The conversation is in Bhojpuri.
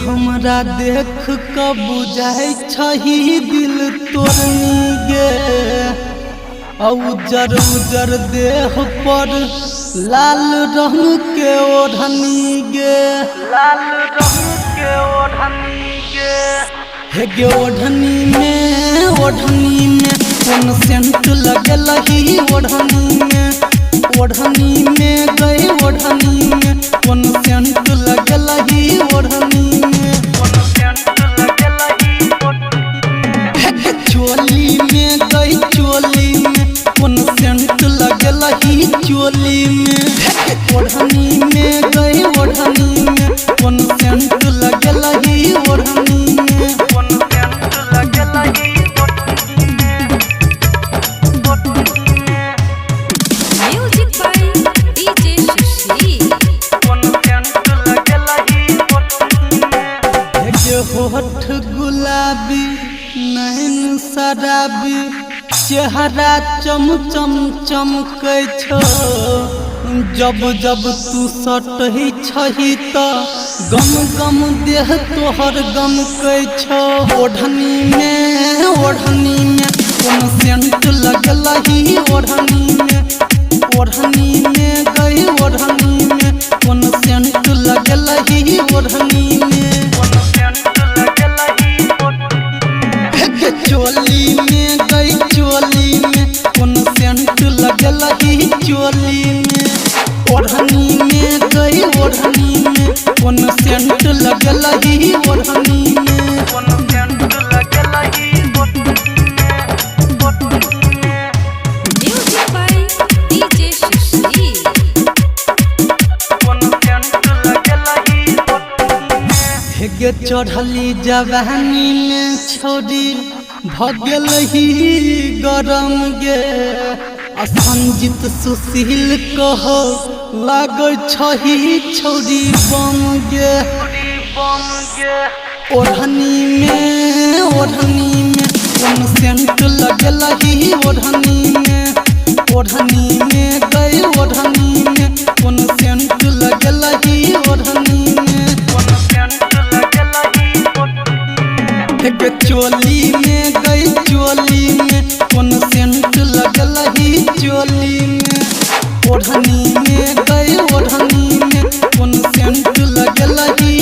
हमरा देख क बुझाई छही दिल तोरनी गे उजर उजर देह पर लाल रंग के ओढ़नी गे हे गे ओढ़नी में कौन सेंट लगलही ओढ़नी में गए ओढ़नी में कौन सेंट लगलही ओढ़नी चोली में गई चोली में कौन सेंट लगलही चोली में ओढ़नी में गई ओढ़नी में कौन सेंट लगलही ओढ़नी में Music by DJ Shashi. होठ गुलाबी नैन शराबी चेहरा चम चम चमकै छो जब जब तू सटही छही त गम गम देह तोहर गम कै छो ओढ़नी में कौन सेंट लगलही ओढ़नी में गई ओढ़नी में कौन सेंट लगलही ओढ़नी में चोली में गई चोली में कौन सेंट लगलही चोली में ओढ़नी में गई ओढ़नी में कौन सेंट लगलही ओढ़नी में Music by DJ Shashi. हेगे चढ़ली जवानी में छोड़ी भगल ही गरम गे संजीत सुशील कहो लाग छही छोड़ी बम गे ओढ़नी में कौन सेंट लगलही ओढ़नी में गई ओढ़नी में कौन सेंट लगलही ओढ़नी में चोली में गई चोली में कौन सेंट लगलही चोली में ओढ़नी में गई ओढ़नी में कौन सेंट लगलही